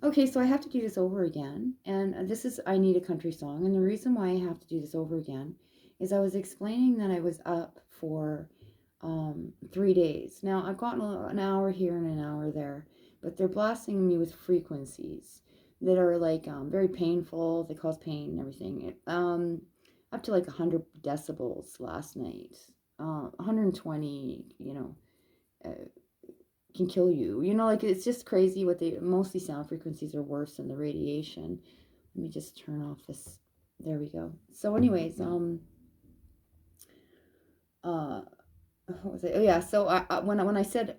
Okay, so I have to do this over again. And this is I Need a Country Song. And the reason why I have to do this over again is I was explaining that I was up for 3 days. Now, I've gotten an hour here and an hour there, but they're blasting me with frequencies that are like very painful. They cause pain and everything. Up to like 100 decibels last night. 120, uh, can kill you. Like it's just crazy what they mostly sound frequencies are worse than the radiation. Let me just turn off this. There we go. So, anyways, uh, what was it? Oh yeah. So when I said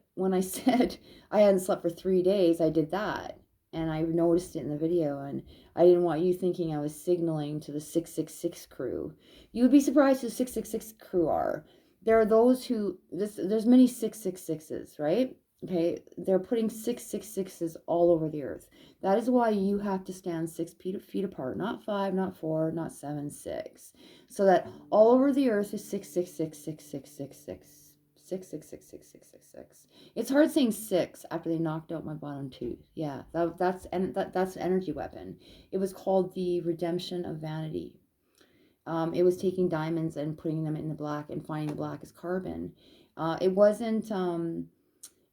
I hadn't slept for 3 days, I did that, and I noticed it in the video, and I didn't want you thinking I was signaling to the 666 crew. You would be surprised who 666 crew are. There are those who there's many 666s, right? Okay, they're putting 666s all over the earth. That is why you have to stand 6 feet apart, not 5, not 4, not 7, 6, so that all over the earth is 6666666. 6666666. It's hard saying six after they knocked out my bottom tooth. Yeah, that's an energy weapon. It was called the redemption of vanity. It was taking diamonds and putting them in the black and finding the black as carbon. It wasn't.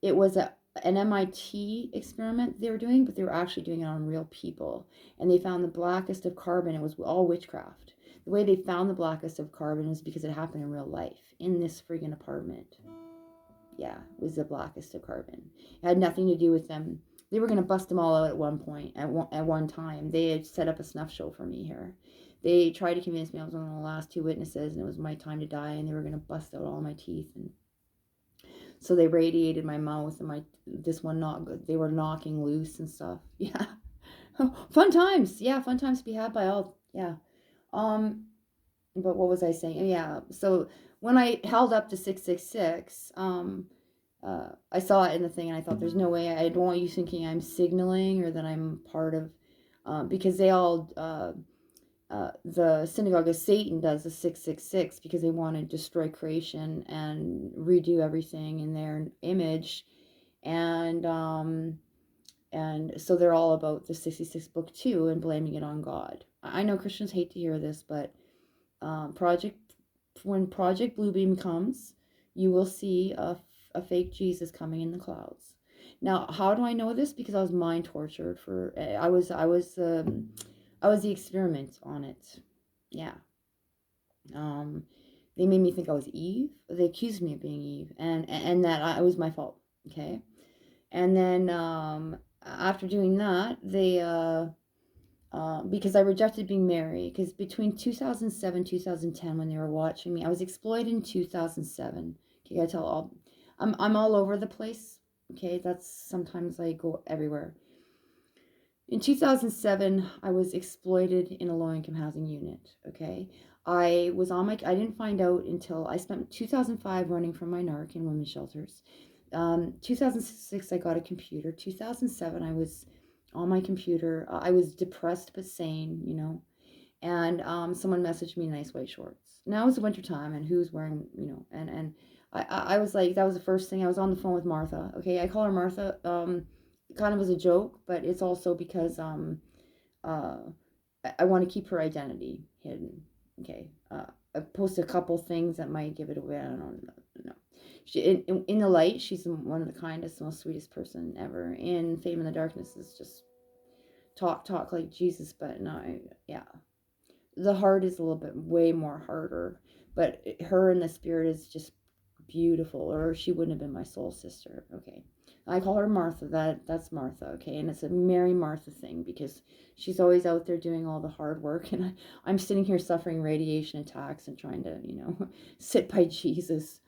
It was an MIT experiment they were doing, but they were actually doing it on real people, and they found the blackest of carbon. It was all witchcraft. The way they found the blackest of carbon is because it happened in real life in this friggin' apartment. Yeah, it was the blackest of carbon. It had nothing to do with them. They were going to bust them all out at one point, at one time. They had set up a snuff show for me here. They tried to convince me I was one of the last two witnesses and it was my time to die, and they were going to bust out all my teeth. And so they radiated my mouth, and this one not good. They were knocking loose and stuff. Yeah. Fun times. Yeah, fun times to be had by all. Yeah. Um but what was I saying? Yeah. So when I held up to 666, I saw it in the thing, and I thought, there's no way. I don't want you thinking I'm signaling or that I'm part of, because they all, the synagogue of Satan does the 666 because they want to destroy creation and redo everything in their image, and so they're all about the 66 book too and blaming it on God. I know Christians hate to hear this, but Project when Project Bluebeam comes, you will see a fake Jesus coming in the clouds. Now, how do I know this? Because I was mind tortured for I was the experiment on it. Yeah. Um, they made me think I was Eve. They accused me of being Eve, and that it was my fault. Okay. And then after doing that, they because I rejected being married. Because between 2007 2010, when they were watching me, I was exploited in 2007. Okay, I tell all, I'm all over the place. Okay, that's sometimes I go everywhere. In 2007, I was exploited in a low-income housing unit. Okay, I didn't find out until I spent 2005 running from my narc in women's shelters. 2006, I got a computer. 2007, I was on my computer. I was depressed but sane, And someone messaged me nice white shorts. Now it's winter time, and who's wearing, and I was like, that was the first thing. I was on the phone with Martha. Okay, I call her Martha. Kind of as a joke, but it's also because uh, I want to keep her identity hidden. Okay, I posted a couple things that might give it away. I don't know. She in the light, she's one of the kindest, most sweetest person ever. In Fame in the Darkness is just talk like Jesus, but no, yeah. The heart is a little bit way more harder, but her in the spirit is just beautiful, or she wouldn't have been my soul sister. Okay, I call her Martha. That's Martha. Okay, and it's a Mary Martha thing because she's always out there doing all the hard work, and I'm sitting here suffering radiation attacks and trying to sit by Jesus.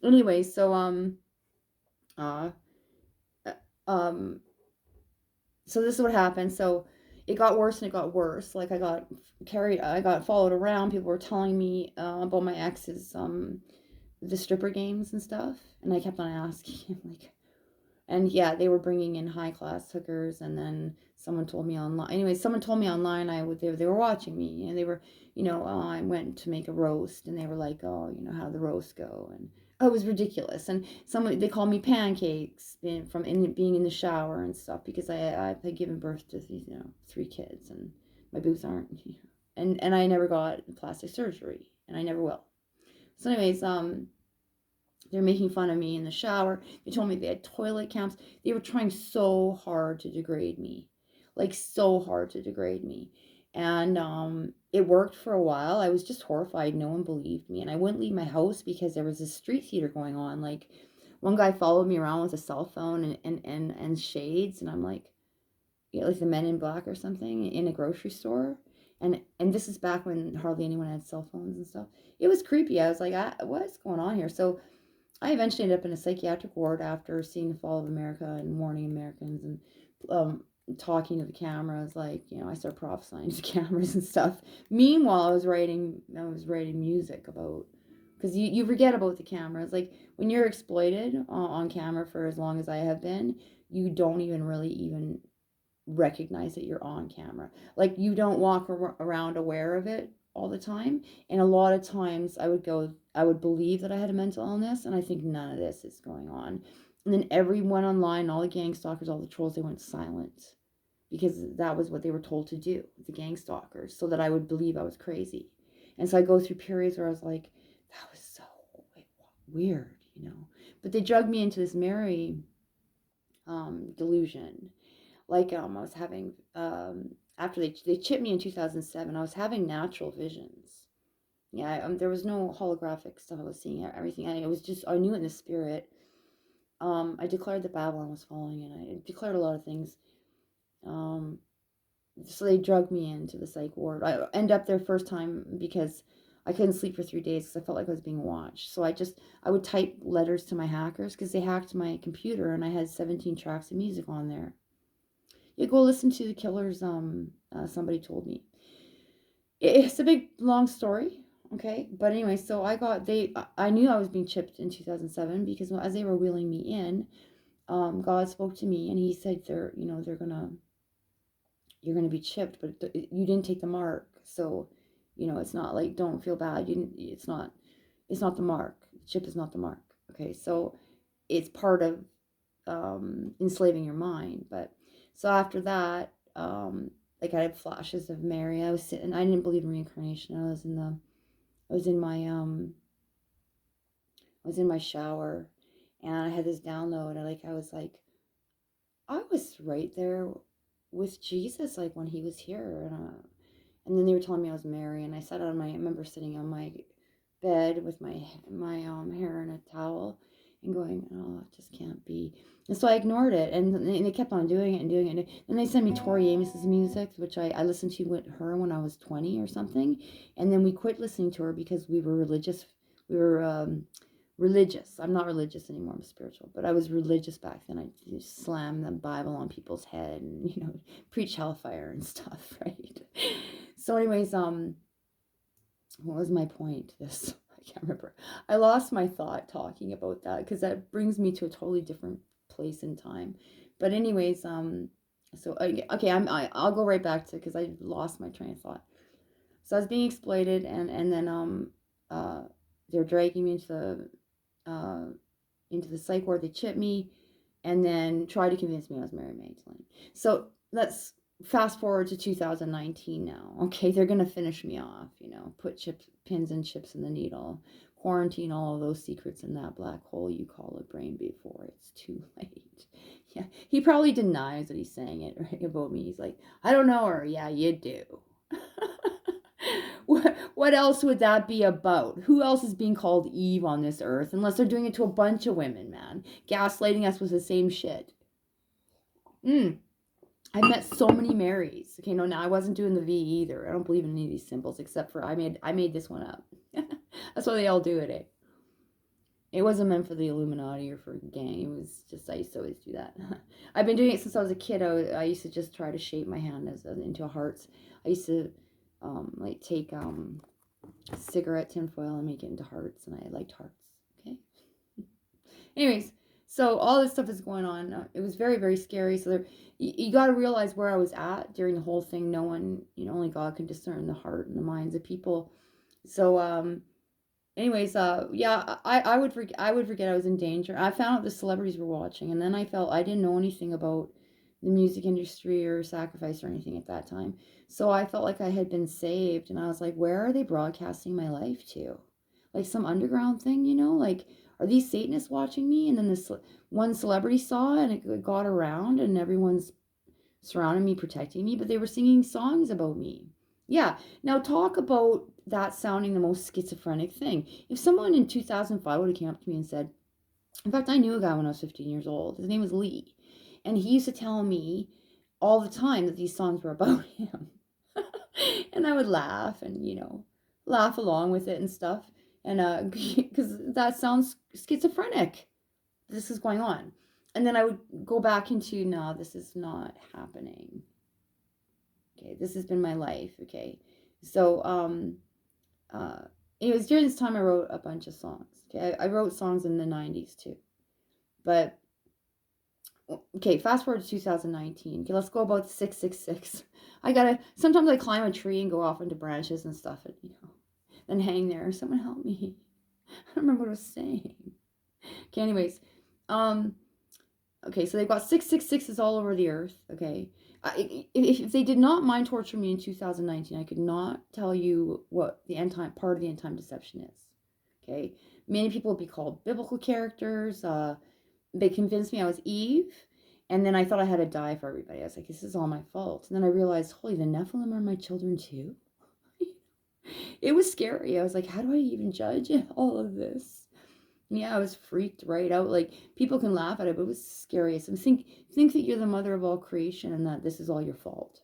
Anyway, so uh, uh, um, so this is what happened. So it got worse and it got worse. Like I got followed around. People were telling me about my ex's the stripper games and stuff, and I kept on asking like, and yeah, they were bringing in high class hookers, and then someone told me online. Anyway, someone told me online they were watching me, and they were, I went to make a roast, and they were like, oh, how did the roast go? And Oh, it was ridiculous. And someone they called me pancakes being in the shower and stuff because I had given birth to these 3 kids, and my boobs aren't and I never got plastic surgery, and I never will. So anyways, they're making fun of me in the shower. They told me they had toilet cams. They were trying so hard to degrade me, like so hard to degrade me. And it worked for a while. I was just horrified. No one believed me. And I wouldn't leave my house because there was this street theater going on. Like one guy followed me around with a cell phone and shades. And I'm like, like the Men in Black or something in a grocery store. And this is back when hardly anyone had cell phones and stuff. It was creepy. I was like, what's going on here? So I eventually ended up in a psychiatric ward after seeing The Fall of America and warning Americans and talking to the cameras. Like, I started prophesying to the cameras and stuff. Meanwhile, I was writing music about, because you forget about the cameras. Like when you're exploited on camera for as long as I have been, you don't even really even recognize that you're on camera. Like you don't walk around aware of it all the time. And a lot of times I would believe that I had a mental illness, and I think none of this is going on. And then everyone online, all the gang stalkers, all the trolls, they went silent because that was what they were told to do, the gang stalkers, so that I would believe I was crazy. And so I go through periods where I was like, that was so weird, But they drugged me into this Mary delusion. Like I was having after they chipped me in 2007, I was having natural visions. Yeah, there was no holographic stuff I was seeing. Everything I was just I knew in the spirit. I declared that Babylon was falling, and I declared a lot of things. Um, so they drugged me into the psych ward. I ended up there first time because I couldn't sleep for 3 days because I felt like I was being watched. So I would type letters to my hackers because they hacked my computer, and I had 17 tracks of music on there. You go listen to the Killers. Somebody told me. It's a big long story, okay. But anyway, so I knew I was being chipped in 2007 because as they were wheeling me in, God spoke to me and He said you're gonna be chipped, but you didn't take the mark, so it's not like don't feel bad. It's not the mark. Chip is not the mark. Okay, so it's part of enslaving your mind. But so after that, like I had flashes of Mary. I was sitting. I didn't believe in reincarnation. I was in my shower, and I had this download. I was right there with Jesus, like when He was here, and then they were telling me I was Mary, and I remember sitting on my bed with my hair in a towel and going, oh, it just can't be. And so I ignored it, and they kept on doing it and doing it. And they sent me Tori Amos's music, which I listened to with her when I was 20 or something, and then we quit listening to her because we were religious. We were religious. I'm not religious anymore. I'm spiritual, but I was religious back then. I just slam the Bible on people's head and preach hellfire and stuff, right? So, anyways, what was my point to this? I can't remember. I lost my thought talking about that because that brings me to a totally different place in time. But anyways, so okay, I'll go right back to because I lost my train of thought. So I was being exploited, and then they're dragging me into the psych ward. They chipped me, and then tried to convince me I was Mary Magdalene. So let's fast forward to 2019 now. Okay, they're gonna finish me off. Put pins and chips in the needle, quarantine all of those secrets in that black hole you call a brain before it's too late. Yeah, he probably denies that he's saying it right about me. He's like, I don't know her. Yeah, you do. What else would that be about? Who else is being called Eve on this earth? Unless they're doing it to a bunch of women, man. Gaslighting us with the same shit. I met so many Marys. Okay, no, now I wasn't doing the V either. I don't believe in any of these symbols except for I made this one up. That's why they all do it, eh? It wasn't meant for the Illuminati or for a gang. It was just I used to always do that. I've been doing it since I was a kid. I used to just try to shape my hand into a hearts. I used to take cigarette tinfoil and make it into hearts, and I liked hearts. Okay. Anyways, so all this stuff is going on. It was very, very scary. So you got to realize where I was at during the whole thing. No one, only God can discern the heart and the minds of people. So Anyways, yeah, I would forget I was in danger. I found out the celebrities were watching, and then I felt I didn't know anything about the music industry or sacrifice or anything at that time. So I felt like I had been saved, and I was like, where are they broadcasting my life to? Like some underground thing, you know? Like, are these Satanists watching me? And then this one celebrity saw it, and it got around, and everyone's surrounding me, protecting me, but they were singing songs about me. Yeah. Now talk about that sounding the most schizophrenic thing. If someone in 2005 would have came up to me and said, in fact, I knew a guy when I was 15 years old. His name was Lee. And he used to tell me all the time that these songs were about him. And I would laugh and, laugh along with it and stuff. And because that sounds schizophrenic. This is going on. And then I would go back into, no, this is not happening. Okay, this has been my life. Okay, so uh, it was during this time I wrote a bunch of songs. Okay, I wrote songs in the 90s too. But okay, fast forward to 2019. Okay, let's go about 666. Sometimes I climb a tree and go off into branches and stuff, and then hang there. Someone help me. I don't remember what I was saying. Okay, anyways, okay, so they've got 666s all over the earth. Okay, if they did not mind torture me in 2019, I could not tell you what the end time part of the end time deception is. Okay, many people would be called biblical characters. They convinced me I was Eve, and then I thought I had to die for everybody. I was like, this is all my fault. And then I realized, holy, the Nephilim are my children too. It was scary. I was like, how do I even judge all of this? Yeah, I was freaked right out. Like, people can laugh at it, but it was scary. So think that you're the mother of all creation and that this is all your fault.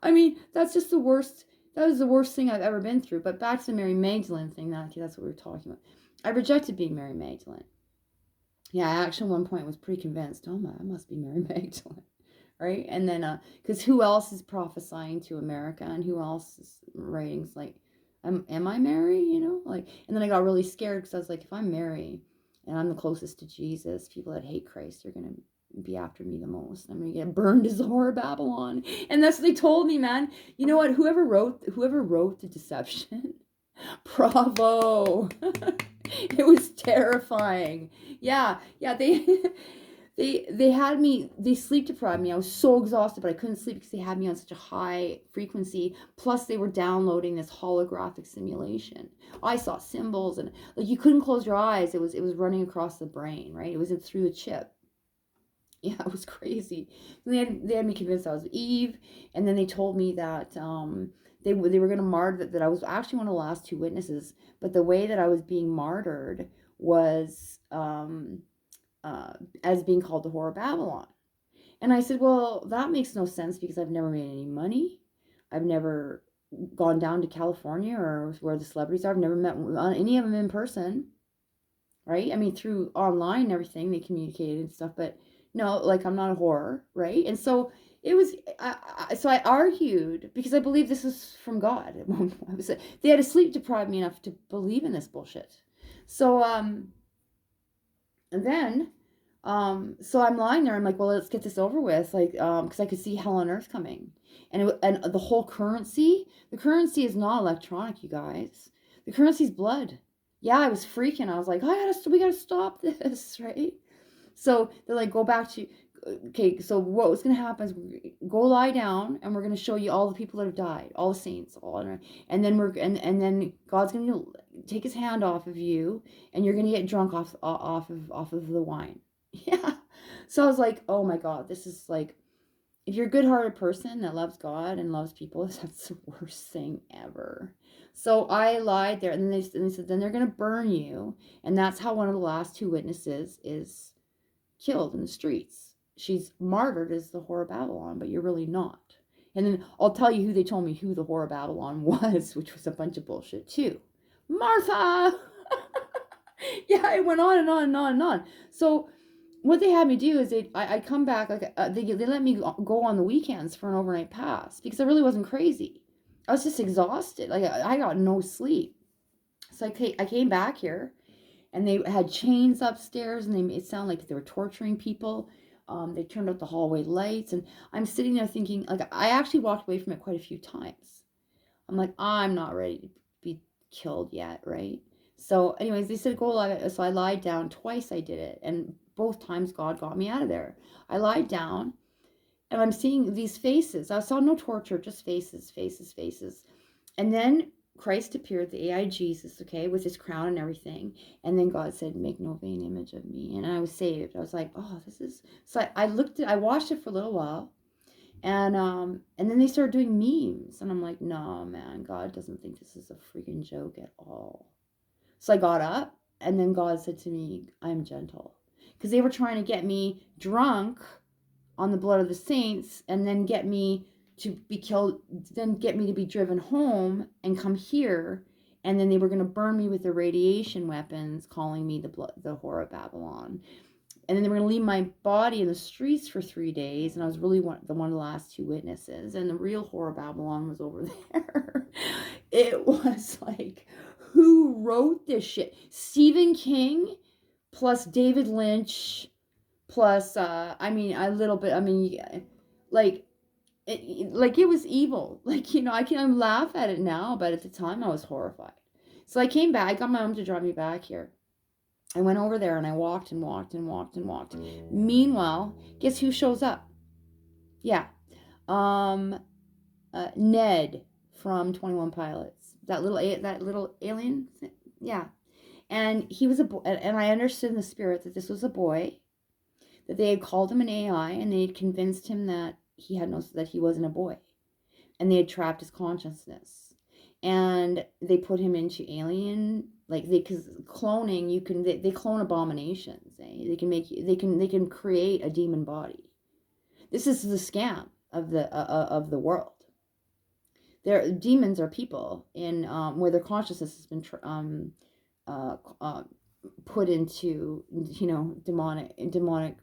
I mean, that's just the worst. That was the worst thing I've ever been through. But back to the Mary Magdalene thing. That's what we were talking about. I rejected being Mary Magdalene. Yeah, I actually at one point was pretty convinced. Oh my, I must be Mary Magdalene, right? And then, because who else is prophesying to America, and who else is writing like, am I Mary? Like, and then I got really scared because I was like, if I'm Mary and I'm the closest to Jesus, people that hate Christ are gonna be after me the most. I'm gonna get burned as the whore of Babylon, and that's what they told me, man. You know what? Whoever wrote the deception, bravo. It was terrifying. Yeah, they had me, they sleep deprived me. I was so exhausted, but I couldn't sleep because they had me on such a high frequency. Plus they were downloading this holographic simulation. I saw symbols, and like, you couldn't close your eyes. It was running across the brain, right? It was through the chip. Yeah, it was crazy. They had me convinced I was Eve, and then they told me that they were going to martyr, that I was actually one of the last two witnesses, but the way that I was being martyred was as being called the whore of Babylon. And I said, well, that makes no sense because I've never made any money. I've never gone down to California or where the celebrities are. I've never met any of them in person, right? I mean, through online and everything, they communicated and stuff, but no, like, I'm not a whore, right? And so it was, so I argued because I believe this is from God. They had to sleep deprive me enough to believe in this bullshit. So, and then, so I'm lying there. I'm like, well, let's get this over with. Like, because I could see hell on earth coming. And the whole currency, the currency is not electronic, you guys. The currency is blood. Yeah, I was freaking. I was like, we gotta stop this, right? So they're like, go back to, okay, so what was going to happen is go lie down, and we're going to show you all the people that have died, all the saints, and then and then God's going to take his hand off of you, and you're going to get drunk off of the wine. Yeah. So I was like, oh my God, this is like, if you're a good-hearted person that loves God and loves people, that's the worst thing ever. So I lied there, and then they said, then they're going to burn you, and that's how one of the last two witnesses is killed in the streets. She's martyred as the whore of Babylon, but you're really not. And then I'll tell you who they told me who the whore of Babylon was, which was a bunch of bullshit too. Martha! Yeah, it went on and on and on and on. So what they had me do is I come back, like, they let me go on the weekends for an overnight pass because I really wasn't crazy. I was just exhausted. Like, I got no sleep. So I came back here, and they had chains upstairs, and they made it sound like they were torturing people. They turned out the hallway lights, and I'm sitting there thinking, like, I actually walked away from it quite a few times. I'm like, I'm not ready to be killed yet, right? So anyways, they said go lie. So I lied down twice. I did it, and both times God got me out of there. I lied down, and I'm seeing these faces. I saw no torture, just faces, faces, faces. And then Christ appeared, the AI Jesus, okay, with his crown and everything. And then God said, make no vain image of me. And I was saved. I was like, oh, this is. So I watched it for a little while. And then they started doing memes. And I'm like, no, man, God doesn't think this is a freaking joke at all. So I got up, and then God said to me, I'm gentle. Because they were trying to get me drunk on the blood of the saints and then get me to be killed, then get me to be driven home and come here. And then they were going to burn me with the radiation weapons, calling me the whore of Babylon. And then they were going to leave my body in the streets for 3 days. And I was really one of the last two witnesses. And the real whore of Babylon was over there. It was like, who wrote this shit? Stephen King plus David Lynch plus a little bit, like it was evil. Like, I can laugh at it now, but at the time I was horrified. So I came back. I got my mom to drive me back here. I went over there and I walked and walked and walked and walked. Meanwhile, guess who shows up? Yeah. Ned from 21 Pilots. That little alien. Yeah. And he was a boy, and I understood in the spirit that this was a boy, that they had called him an AI, and they had convinced him that that he wasn't a boy, and they had trapped his consciousness, and they put him into alien, because cloning, they clone abominations. They can create a demon body. This is the scam of the world. Their demons are people in where their consciousness has been put into demonic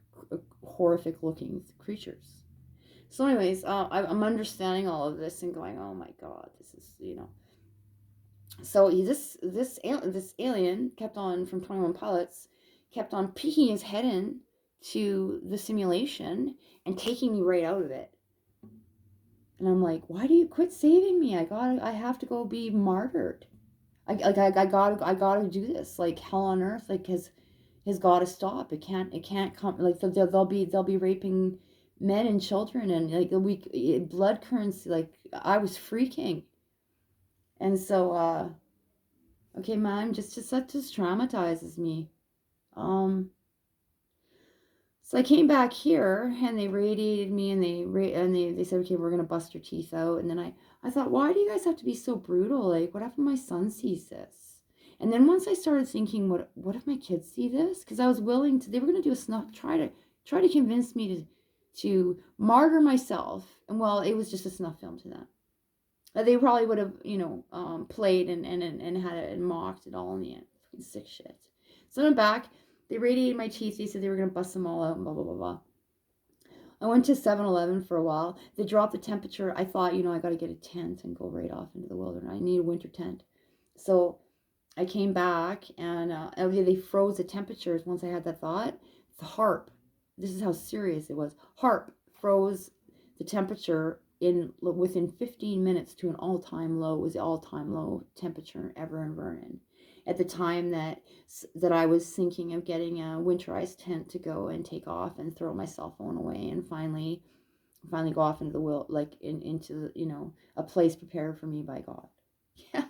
horrific looking creatures. So anyways, I'm understanding all of this and going, oh my God, this is, so this alien kept on, from 21 Pilots, kept on peeking his head in to the simulation and taking me right out of it. And I'm like, why do you quit saving me? I have to go be martyred. I gotta do this. Like, hell on earth, like, has got to stop. It can't come. Like, they'll be raping men and children, and like blood currency. Like, I was freaking. And so okay, man, that just traumatizes me. So I came back here, and they radiated me, and they said, okay, we're gonna bust your teeth out. And then I thought, why do you guys have to be so brutal? Like, what if my son sees this? And then once I started thinking, what if my kids see this? Because I was willing to. They were gonna do a snuff, try to convince me to martyr myself. And well, it was just a snuff film to them. They probably would have, played and had it and mocked it all in the end. Fucking sick shit. So I'm back. They radiated my teeth. They said they were going to bust them all out and blah, blah, blah, blah. I went to 7-Eleven for a while. They dropped the temperature. I thought, I got to get a tent and go right off into the wilderness. I need a winter tent. So I came back, and they froze the temperatures once I had that thought. The HARP, this is how serious it was. HARP froze the temperature within 15 minutes to an all-time low. It was the all-time low temperature ever in Vernon. At the time that I was thinking of getting a winterized tent to go and take off and throw my cell phone away and finally go off into the into a place prepared for me by God. Yeah.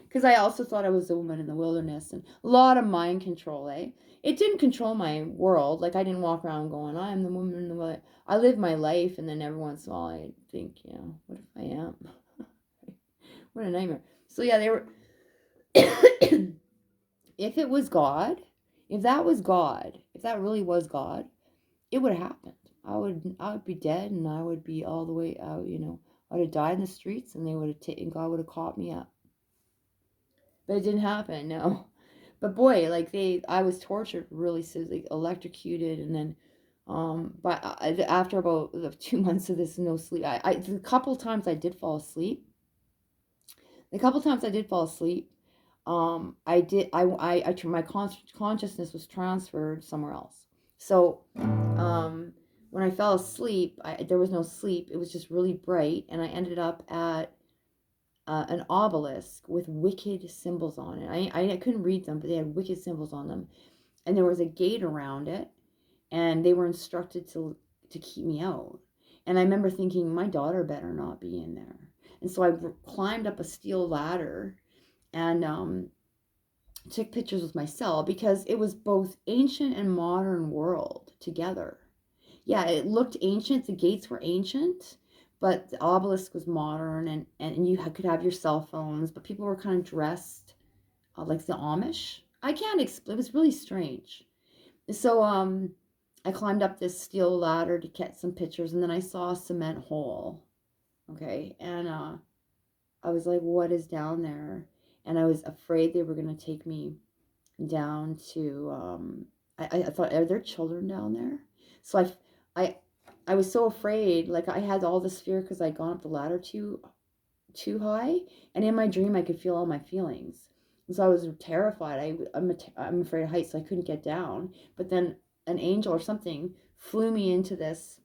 Because I also thought I was a woman in the wilderness, and a lot of mind control, It didn't control my world. Like, I didn't walk around going, I'm the woman in the wilderness. I lived my life, and then every once in a while I think, what if I am? What a nightmare. So yeah, they were... If it was God, if that was God, if that really was God, it would have happened. I would be dead, and I would be all the way out, I would have died in the streets, and God would have caught me up. But it didn't happen, no. But boy, I was tortured, really, electrocuted, and then, but after about 2 months of this no sleep, the couple times I did fall asleep, my consciousness was transferred somewhere else. So, when I fell asleep, there was no sleep. It was just really bright, and I ended up at an obelisk with wicked symbols on it. I couldn't read them, but they had wicked symbols on them. And there was a gate around it, and they were instructed to keep me out. And I remember thinking, my daughter better not be in there. And so I climbed up a steel ladder and took pictures with my cell because it was both ancient and modern world together. Yeah, it looked ancient. The gates were ancient, but the obelisk was modern, and you could have your cell phones, but people were kind of dressed like the Amish. I can't explain. It was really strange. So I climbed up this steel ladder to get some pictures, and then I saw a cement hole. Okay, and I was like, "What is down there?" And I was afraid they were gonna take me down to. I thought, are there children down there? So I I was so afraid. Like I had all this fear because I'd gone up the ladder too high, and in my dream I could feel all my feelings. And so I was terrified. I'm afraid of heights, so I couldn't get down. But then an angel or something flew me into this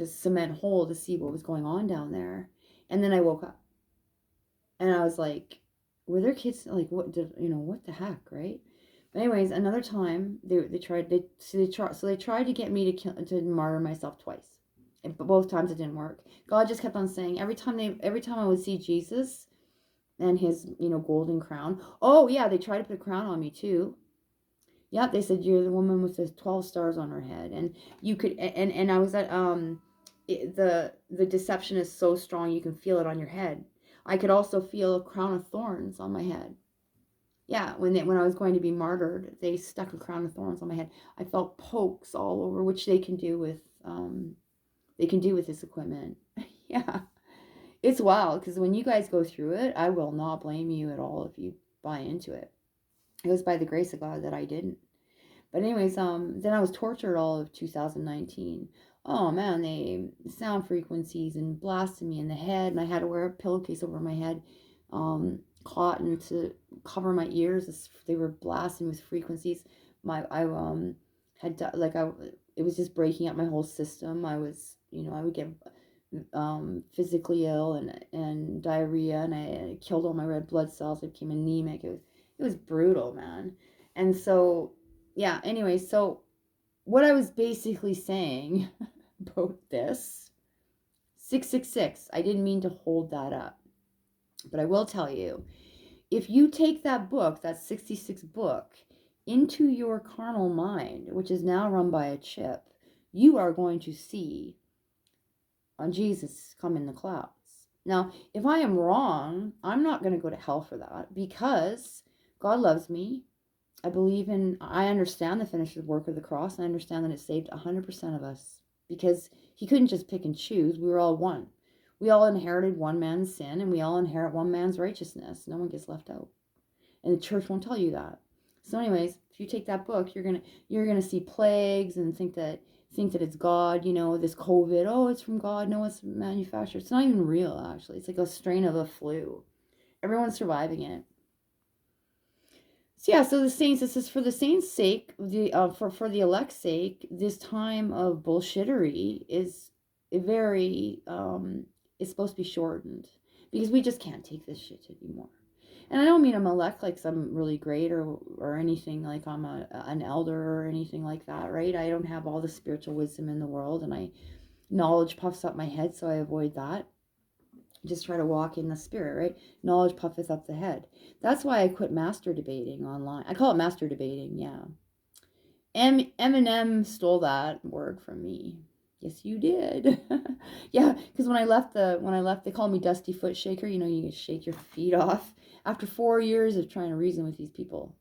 cement hole to see what was going on down there. And then I woke up, and I was like, were there kids, like, what the heck, right? But anyways, another time they tried to get me to martyr myself twice, but both times it didn't work. God just kept on saying, every time I would see Jesus and his golden crown. Oh yeah, they tried to put a crown on me too. Yeah, they said you're the woman with the 12 stars on her head, and you could, and I was at the deception is so strong you can feel it on your head. I could also feel a crown of thorns on my head. Yeah, when I was going to be martyred, they stuck a crown of thorns on my head. I felt pokes all over, which they can do with this equipment. Yeah, it's wild because when you guys go through it, I will not blame you at all if you buy into it. It was by the grace of God that I didn't. But anyways, then I was tortured all of 2019. Oh man, they sound frequencies and blasted me in the head, and I had to wear a pillowcase over my head, cotton to cover my ears. They were blasting with frequencies. I had like I it was just breaking up my whole system. I was I would get physically ill and diarrhea, and I killed all my red blood cells. I became anemic. It was brutal, man. And so yeah, anyway, so what I was basically saying about this 666, I didn't mean to hold that up, but I will tell you, if you take that book, that 66 book, into your carnal mind, which is now run by a chip, you are going to see on Jesus come in the clouds. Now, if I am wrong, I'm not going to go to hell for that because God loves me. I understand the finished work of the cross, and I understand that it saved 100% of us because he couldn't just pick and choose. We were all one. We all inherited one man's sin, and we all inherit one man's righteousness. No one gets left out. And the church won't tell you that. So anyways, if you take that book, you're gonna see plagues and think that it's God, this COVID, oh, it's from God. No, it's manufactured. It's not even real, actually. It's like a strain of a flu. Everyone's surviving it. So yeah, so the saints, this is for the saints' sake, for the elect's sake, this time of bullshittery is very it's supposed to be shortened because we just can't take this shit anymore. And I don't mean I'm elect like I'm really great or anything, like I'm an elder or anything like that, right? I don't have all the spiritual wisdom in the world, and knowledge puffs up my head, so I avoid that. Just try to walk in the spirit, right? Knowledge puffeth up the head. That's why I quit master debating online. I call it master debating, yeah. Eminem stole that word from me. Yes, you did. Yeah, because when I left, they called me Dusty Foot Shaker. You shake your feet off. After 4 years of trying to reason with these people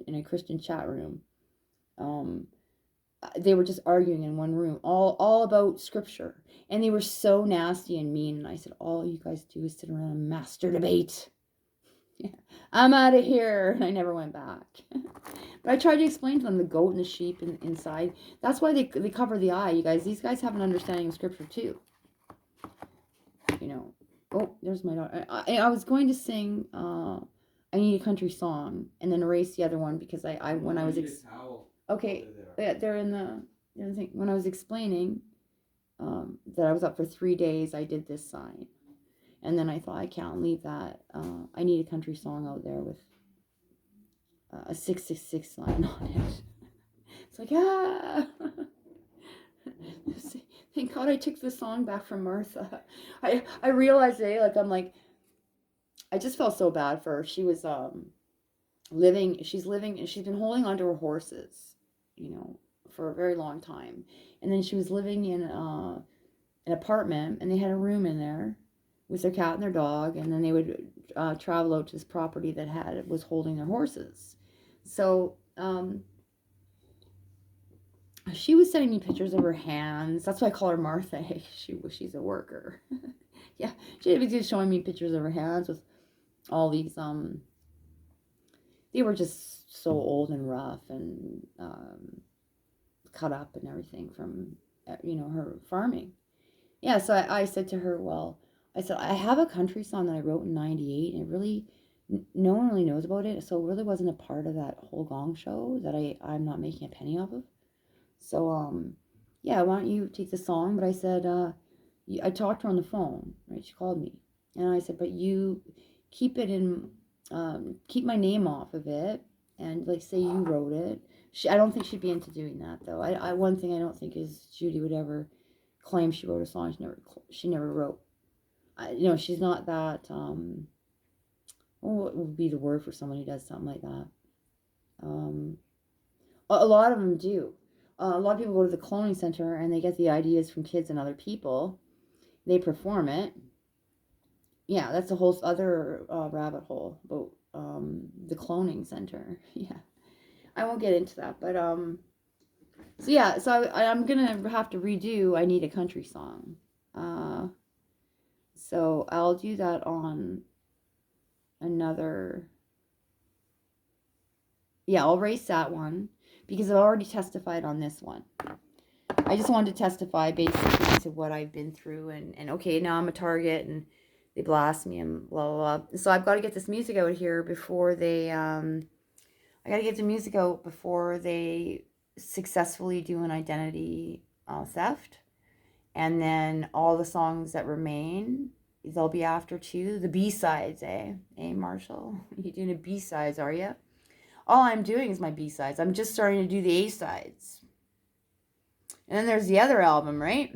in a Christian chat room, they were just arguing in one room, all about scripture, and they were so nasty and mean. And I said, all you guys do is sit around and master debate. Yeah, I'm out of here. And I never went back. But I tried to explain to them the goat and the sheep inside. That's why they cover the eye, you guys. These guys have an understanding of scripture too. Oh, there's my daughter. I was going to sing I Need a Country Song and then erase the other one because when I was okay, yeah, they're in the thing. When I was explaining, that I was up for 3 days. I did this sign. And then I thought, I can't leave that. I need a country song out there with a 666 sign on it. It's like, ah. Thank God I took the song back from Martha. I realized today, like, I'm like, I just felt so bad for her. She was she's been holding onto her horses, for a very long time. And then she was living in an apartment, and they had a room in there with their cat and their dog, and then they would travel out to this property that was holding their horses. So she was sending me pictures of her hands. That's why I call her Martha. She's a worker. Yeah, she was just showing me pictures of her hands with all these they were just so old and rough and cut up and everything from her farming. Yeah, so I said to her, well, I said, I have a country song that I wrote in 98, and it really, no one really knows about it, so it really wasn't a part of that whole gong show that I'm not making a penny off of. So, yeah, why don't you take the song? But I said, I talked to her on the phone, right? She called me. And I said, but you keep it in, keep my name off of it, and, like, say you wrote it. I don't think she'd be into doing that, though. One thing I don't think is Judy would ever claim she wrote a song she never wrote. She's not that, what would be the word for someone who does something like that? A lot of them do. A lot of people go to the cloning center and they get the ideas from kids and other people. They perform it. Yeah, that's a whole other rabbit hole about the cloning center. Yeah, I won't get into that, but so yeah, so I'm gonna have to redo I Need a Country Song. So I'll do that on another. Yeah, I'll erase that one because I've already testified on this one. I just wanted to testify basically to what I've been through, and okay, now I'm a target and they blast me and blah, blah, blah. So I've got to get this music out here before they, I got to get the music out before they successfully do an identity theft. And then all the songs that remain, they'll be after too. The B-sides, eh? Hey, Marshall? You doing a B-sides, are you? All I'm doing is my B-sides. I'm just starting to do the A-sides. And then there's the other album, right?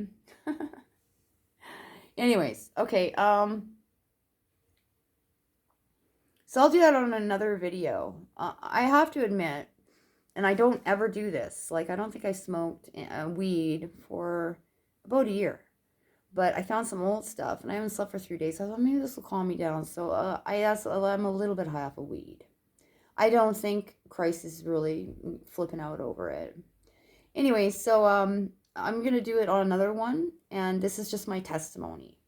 Anyways, okay. So I'll do that on another video. I have to admit, and I don't ever do this. Like, I don't think I smoked weed for about a year. But I found some old stuff, and I haven't slept for 3 days. So I thought maybe this will calm me down. So I'm a little bit high off of weed. I don't think Christ is really flipping out over it. Anyway, so I'm going to do it on another one, and this is just my testimony.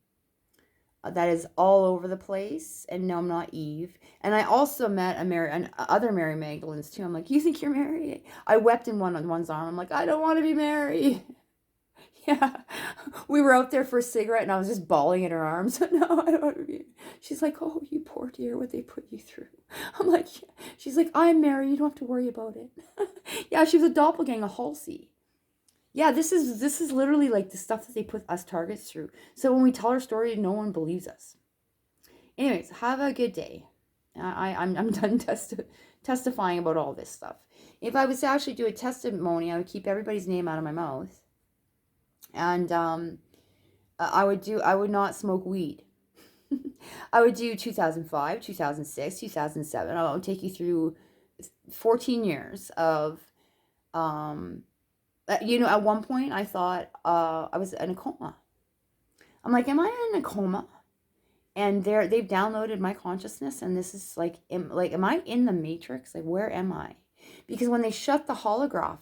That is all over the place, and no, I'm not Eve. And I also met other Mary Magdalenes, too. I'm like, you think you're Mary? I wept in one's arm. I'm like, I don't want to be Mary. Yeah, we were out there for a cigarette, and I was just bawling in her arms. No, I don't want to be. She's like, oh, you poor dear, what they put you through. I'm like, yeah. She's like, I'm Mary, you don't have to worry about it. Yeah, she was a doppelganger, Halsey. Yeah, this is literally like the stuff that they put us targets through. So when we tell our story, no one believes us. Anyways, have a good day. I'm done testifying about all this stuff. If I was to actually do a testimony, I would keep everybody's name out of my mouth. And I would not smoke weed. I would do 2005, 2006, 2007. I would take you through 14 years of, at one point I thought I was in a coma. I'm like, am I in a coma? And they've downloaded my consciousness, and this is like, am I in the Matrix? Like, where am I? Because when they shut the holograph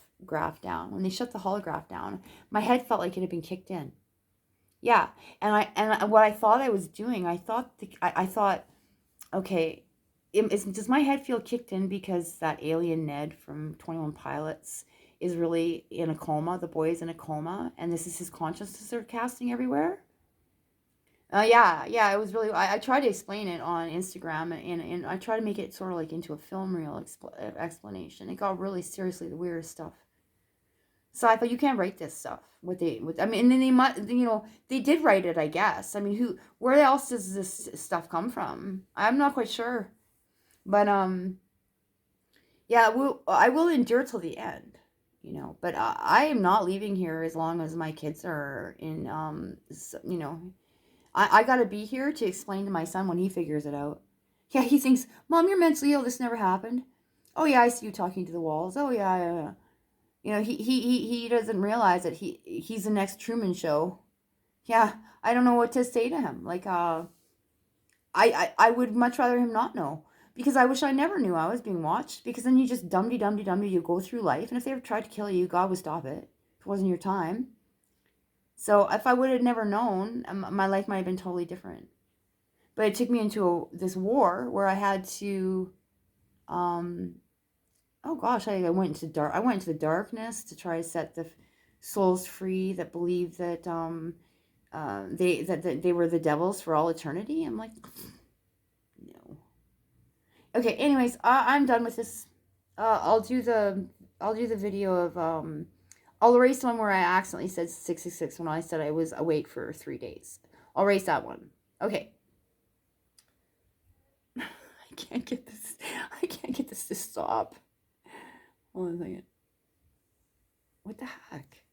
down, my head felt like it had been kicked in. Yeah, and what I thought I was doing, I thought, okay, does my head feel kicked in because that alien Ned from 21 Pilots is really in a coma? The boy is in a coma, and this is his consciousness they're casting everywhere? Yeah, it was really, I tried to explain it on Instagram, and I tried to make it sort of like into a film reel explanation. It got really seriously the weirdest stuff. Sci-fi, you can't write this stuff. I mean, and then they might, they did write it, I guess. I mean, where else does this stuff come from? I'm not quite sure. But, yeah, I will endure till the end, but I am not leaving here as long as my kids are in, I got to be here to explain to my son when he figures it out. Yeah, he thinks, Mom, you're mentally ill. This never happened. Oh, yeah, I see you talking to the walls. Oh, yeah, yeah, yeah. He doesn't realize that he's the next Truman Show. Yeah, I don't know what to say to him. Like, I would much rather him not know. Because I wish I never knew I was being watched. Because then you just dumdy, you go through life. And if they ever tried to kill you, God would stop it. If it wasn't your time. So if I would have never known, my life might have been totally different. But it took me into this war where I had to, um, oh gosh, I went into I went into the darkness to try to set the souls free that believed that that they were the devils for all eternity. I'm like, no. Okay. Anyways, I'm done with this. I'll do the video of I'll erase one where I accidentally said 666 when I said I was awake for 3 days. I'll erase that one. Okay. I can't get this. I can't get this to stop. Hold on a second. What the heck?